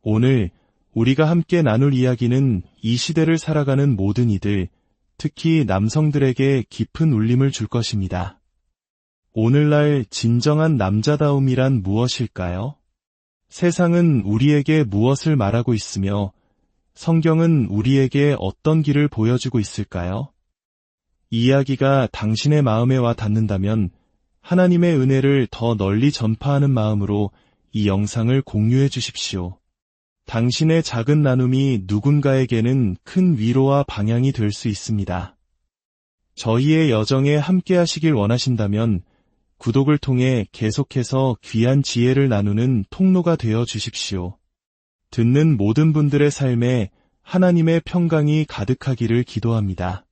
오늘 우리가 함께 나눌 이야기는 이 시대를 살아가는 모든 이들, 특히 남성들에게 깊은 울림을 줄 것입니다. 오늘날 진정한 남자다움이란 무엇일까요? 세상은 우리에게 무엇을 말하고 있으며 성경은 우리에게 어떤 길을 보여주고 있을까요? 이 이야기가 당신의 마음에 와 닿는다면 하나님의 은혜를 더 널리 전파하는 마음으로 이 영상을 공유해 주십시오. 당신의 작은 나눔이 누군가에게는 큰 위로와 방향이 될 수 있습니다. 저희의 여정에 함께 하시길 원하신다면 구독을 통해 계속해서 귀한 지혜를 나누는 통로가 되어 주십시오. 듣는 모든 분들의 삶에 하나님의 평강이 가득하기를 기도합니다.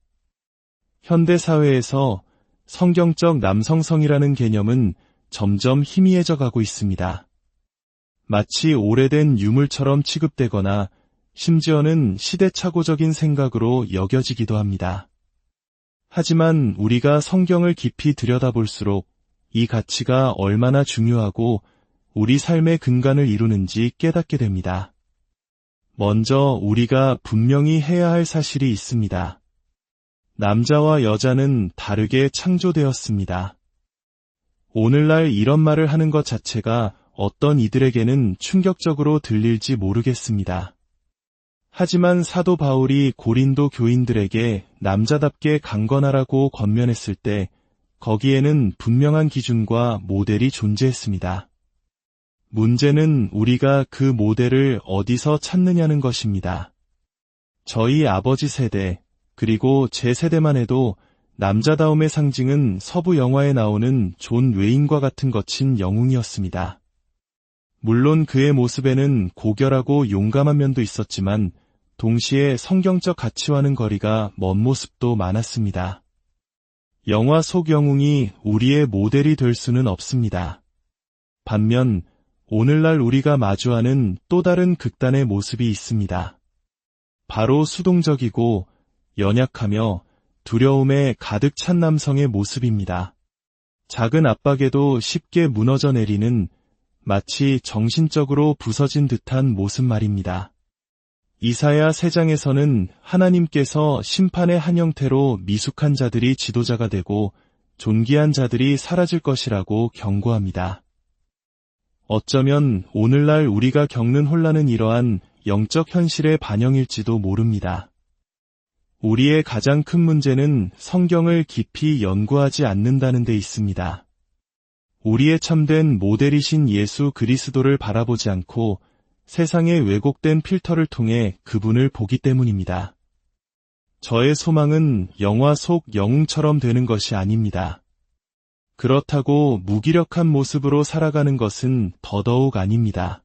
현대 사회에서 성경적 남성성이라는 개념은 점점 희미해져 가고 있습니다. 마치 오래된 유물처럼 취급되거나 심지어는 시대착오적인 생각으로 여겨지기도 합니다. 하지만 우리가 성경을 깊이 들여다볼수록 이 가치가 얼마나 중요하고 우리 삶의 근간을 이루는지 깨닫게 됩니다. 먼저 우리가 분명히 해야 할 사실이 있습니다. 남자와 여자는 다르게 창조되었습니다. 오늘날 이런 말을 하는 것 자체가 어떤 이들에게는 충격적으로 들릴지 모르겠습니다. 하지만 사도 바울이 고린도 교인들에게 남자답게 강건하라고 권면했을 때 거기에는 분명한 기준과 모델이 존재했습니다. 문제는 우리가 그 모델을 어디서 찾느냐는 것입니다. 저희 아버지 세대, 그리고 제 세대만 해도 남자다움의 상징은 서부 영화에 나오는 존 웨인과 같은 거친 영웅이었습니다. 물론 그의 모습에는 고결하고 용감한 면도 있었지만 동시에 성경적 가치와는 거리가 먼 모습도 많았습니다. 영화 속 영웅이 우리의 모델이 될 수는 없습니다. 반면 오늘날 우리가 마주하는 또 다른 극단의 모습이 있습니다. 바로 수동적이고 연약하며 두려움에 가득 찬 남성의 모습입니다. 작은 압박에도 쉽게 무너져 내리는 마치 정신적으로 부서진 듯한 모습 말입니다. 이사야 3장에서는 하나님께서 심판의 한 형태로 미숙한 자들이 지도자가 되고 존귀한 자들이 사라질 것이라고 경고합니다. 어쩌면 오늘날 우리가 겪는 혼란은 이러한 영적 현실의 반영일지도 모릅니다. 우리의 가장 큰 문제는 성경을 깊이 연구하지 않는다는 데 있습니다. 우리의 참된 모델이신 예수 그리스도를 바라보지 않고 세상의 왜곡된 필터를 통해 그분을 보기 때문입니다. 저의 소망은 영화 속 영웅처럼 되는 것이 아닙니다. 그렇다고 무기력한 모습으로 살아가는 것은 더더욱 아닙니다.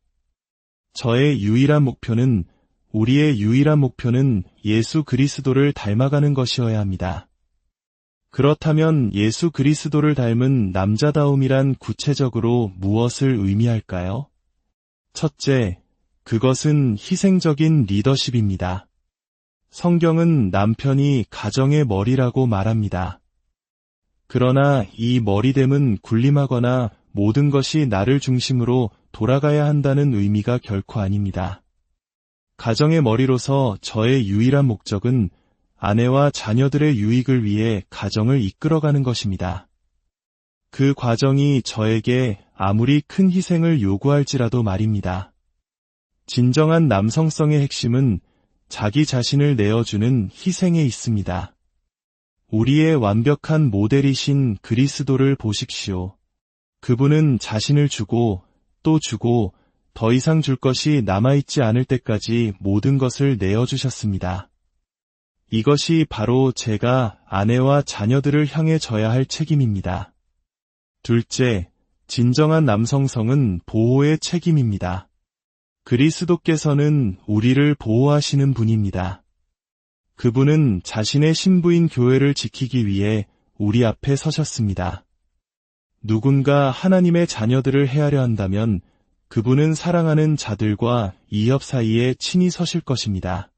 저의 유일한 목표는, 우리의 유일한 목표는 예수 그리스도를 닮아가는 것이어야 합니다. 그렇다면 예수 그리스도를 닮은 남자다움이란 구체적으로 무엇을 의미할까요? 첫째, 그것은 희생적인 리더십입니다. 성경은 남편이 가정의 머리라고 말합니다. 그러나 이 머리됨은 군림하거나 모든 것이 나를 중심으로 돌아가야 한다는 의미가 결코 아닙니다. 가정의 머리로서 저의 유일한 목적은 아내와 자녀들의 유익을 위해 가정을 이끌어가는 것입니다. 그 과정이 저에게 아무리 큰 희생을 요구할지라도 말입니다. 진정한 남성성의 핵심은 자기 자신을 내어주는 희생에 있습니다. 우리의 완벽한 모델이신 그리스도를 보십시오. 그분은 자신을 주고 또 주고 더 이상 줄 것이 남아있지 않을 때까지 모든 것을 내어주셨습니다. 이것이 바로 제가 아내와 자녀들을 향해 져야 할 책임입니다. 둘째, 진정한 남성성은 보호의 책임입니다. 그리스도께서는 우리를 보호하시는 분입니다. 그분은 자신의 신부인 교회를 지키기 위해 우리 앞에 서셨습니다. 누군가 하나님의 자녀들을 해하려 한다면 그분은 사랑하는 자들과 이협 사이에 친히 서실 것입니다.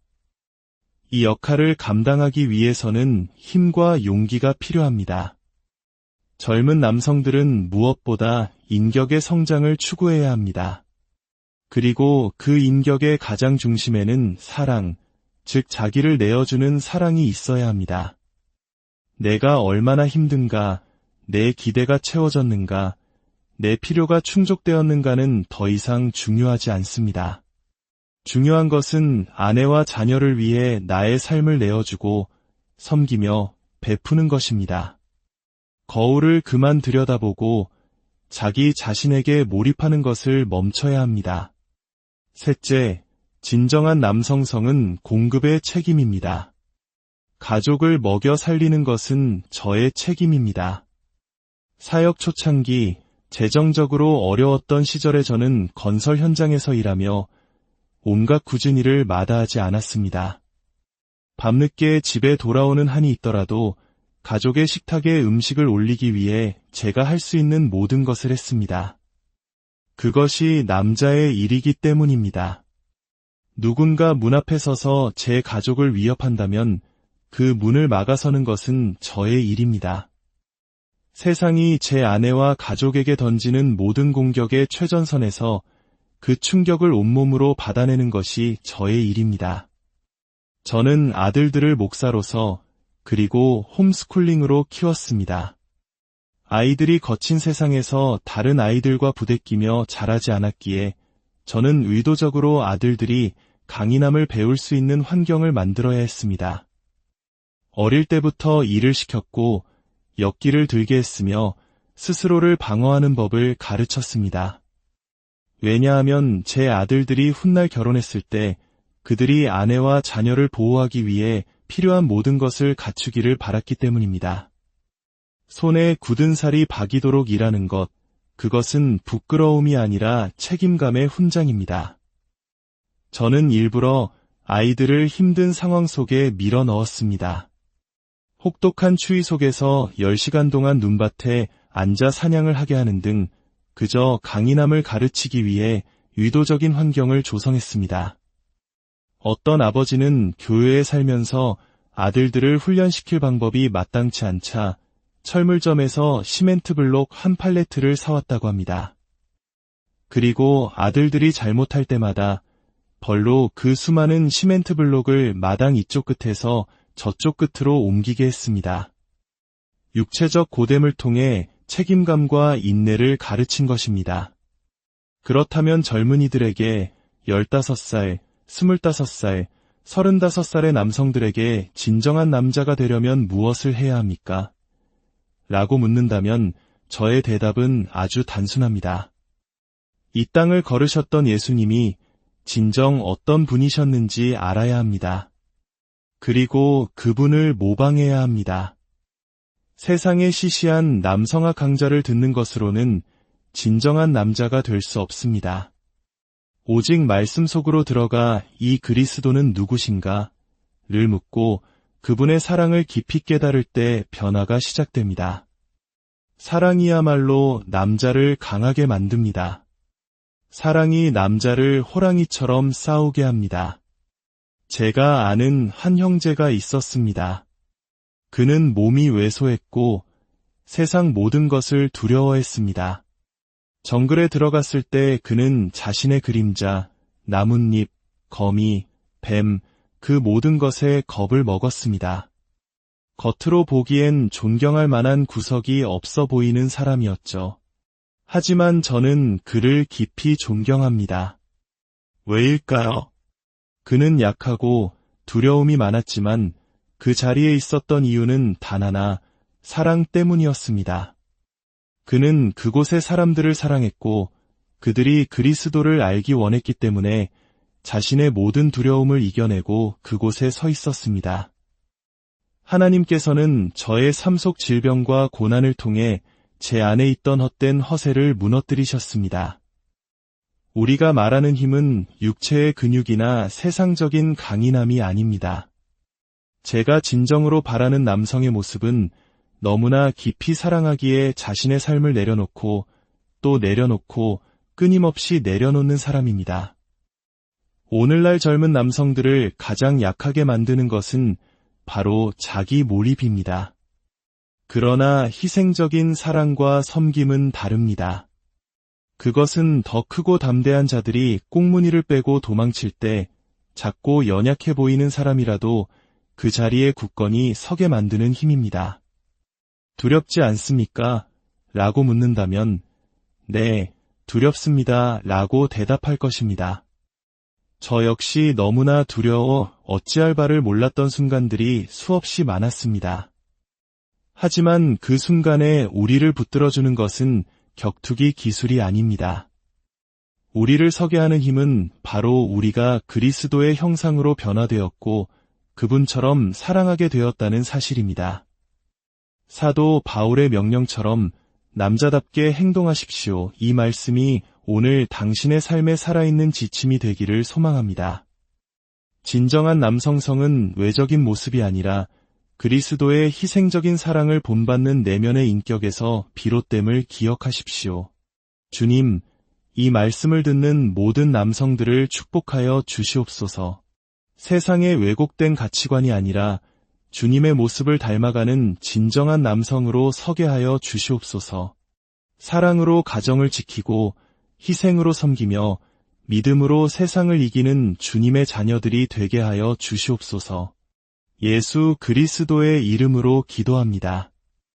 이 역할을 감당하기 위해서는 힘과 용기가 필요합니다. 젊은 남성들은 무엇보다 인격의 성장을 추구해야 합니다. 그리고 그 인격의 가장 중심에는 사랑, 즉 자기를 내어주는 사랑이 있어야 합니다. 내가 얼마나 힘든가, 내 기대가 채워졌는가, 내 필요가 충족되었는가는 더 이상 중요하지 않습니다. 중요한 것은 아내와 자녀를 위해 나의 삶을 내어주고 섬기며 베푸는 것입니다. 거울을 그만 들여다보고 자기 자신에게 몰입하는 것을 멈춰야 합니다. 셋째, 진정한 남성성은 공급의 책임입니다. 가족을 먹여 살리는 것은 저의 책임입니다. 사역 초창기, 재정적으로 어려웠던 시절에 저는 건설 현장에서 일하며 온갖 굳은 일을 마다하지 않았습니다. 밤늦게 집에 돌아오는 한이 있더라도 가족의 식탁에 음식을 올리기 위해 제가 할 수 있는 모든 것을 했습니다. 그것이 남자의 일이기 때문입니다. 누군가 문 앞에 서서 제 가족을 위협한다면 그 문을 막아서는 것은 저의 일입니다. 세상이 제 아내와 가족에게 던지는 모든 공격의 최전선에서 그 충격을 온몸으로 받아내는 것이 저의 일입니다. 저는 아들들을 목사로서 그리고 홈스쿨링으로 키웠습니다. 아이들이 거친 세상에서 다른 아이들과 부대끼며 자라지 않았기에 저는 의도적으로 아들들이 강인함을 배울 수 있는 환경을 만들어야 했습니다. 어릴 때부터 일을 시켰고 역기를 들게 했으며 스스로를 방어하는 법을 가르쳤습니다. 왜냐하면 제 아들들이 훗날 결혼했을 때 그들이 아내와 자녀를 보호하기 위해 필요한 모든 것을 갖추기를 바랐기 때문입니다. 손에 굳은 살이 박이도록 일하는 것, 그것은 부끄러움이 아니라 책임감의 훈장입니다. 저는 일부러 아이들을 힘든 상황 속에 밀어 넣었습니다. 혹독한 추위 속에서 10시간 동안 눈밭에 앉아 사냥을 하게 하는 등 그저 강인함을 가르치기 위해 의도적인 환경을 조성했습니다. 어떤 아버지는 교회에 살면서 아들들을 훈련시킬 방법이 마땅치 않자 철물점에서 시멘트 블록 한 팔레트를 사왔다고 합니다. 그리고 아들들이 잘못할 때마다 벌로 그 수많은 시멘트 블록을 마당 이쪽 끝에서 저쪽 끝으로 옮기게 했습니다. 육체적 고됨을 통해 책임감과 인내를 가르친 것입니다. 그렇다면 젊은이들에게 15살, 25살, 35살의 남성들에게 진정한 남자가 되려면 무엇을 해야 합니까? 라고 묻는다면 저의 대답은 아주 단순합니다. 이 땅을 걸으셨던 예수님이 진정 어떤 분이셨는지 알아야 합니다. 그리고 그분을 모방해야 합니다. 세상의 시시한 남성학 강좌를 듣는 것으로는 진정한 남자가 될 수 없습니다. 오직 말씀 속으로 들어가 이 그리스도는 누구신가? 를 묻고 그분의 사랑을 깊이 깨달을 때 변화가 시작됩니다. 사랑이야말로 남자를 강하게 만듭니다. 사랑이 남자를 호랑이처럼 싸우게 합니다. 제가 아는 한 형제가 있었습니다. 그는 몸이 왜소했고 세상 모든 것을 두려워했습니다. 정글에 들어갔을 때 그는 자신의 그림자, 나뭇잎, 거미, 뱀, 그 모든 것에 겁을 먹었습니다. 겉으로 보기엔 존경할 만한 구석이 없어 보이는 사람이었죠. 하지만 저는 그를 깊이 존경합니다. 왜일까요? 그는 약하고 두려움이 많았지만 그 자리에 있었던 이유는 단 하나, 사랑 때문이었습니다. 그는 그곳의 사람들을 사랑했고 그들이 그리스도를 알기 원했기 때문에 자신의 모든 두려움을 이겨내고 그곳에 서 있었습니다. 하나님께서는 저의 삶 속 질병과 고난을 통해 제 안에 있던 헛된 허세를 무너뜨리셨습니다. 우리가 말하는 힘은 육체의 근육이나 세상적인 강인함이 아닙니다. 제가 진정으로 바라는 남성의 모습은 너무나 깊이 사랑하기에 자신의 삶을 내려놓고 또 내려놓고 끊임없이 내려놓는 사람입니다. 오늘날 젊은 남성들을 가장 약하게 만드는 것은 바로 자기 몰입입니다. 그러나 희생적인 사랑과 섬김은 다릅니다. 그것은 더 크고 담대한 자들이 꽁무니를 빼고 도망칠 때 작고 연약해 보이는 사람이라도 그 자리에 굳건히 서게 만드는 힘입니다. 두렵지 않습니까? 라고 묻는다면, 네, 두렵습니다. 라고 대답할 것입니다. 저 역시 너무나 두려워 어찌할 바를 몰랐던 순간들이 수없이 많았습니다. 하지만 그 순간에 우리를 붙들어주는 것은 격투기 기술이 아닙니다. 우리를 서게 하는 힘은 바로 우리가 그리스도의 형상으로 변화되었고 그분처럼 사랑하게 되었다는 사실입니다. 사도 바울의 명령처럼 남자답게 행동하십시오. 이 말씀이 오늘 당신의 삶에 살아있는 지침이 되기를 소망합니다. 진정한 남성성은 외적인 모습이 아니라 그리스도의 희생적인 사랑을 본받는 내면의 인격에서 비롯됨을 기억하십시오. 주님, 이 말씀을 듣는 모든 남성들을 축복하여 주시옵소서. 세상의 왜곡된 가치관이 아니라 주님의 모습을 닮아가는 진정한 남성으로 서게 하여 주시옵소서. 사랑으로 가정을 지키고 희생으로 섬기며 믿음으로 세상을 이기는 주님의 자녀들이 되게 하여 주시옵소서. 예수 그리스도의 이름으로 기도합니다.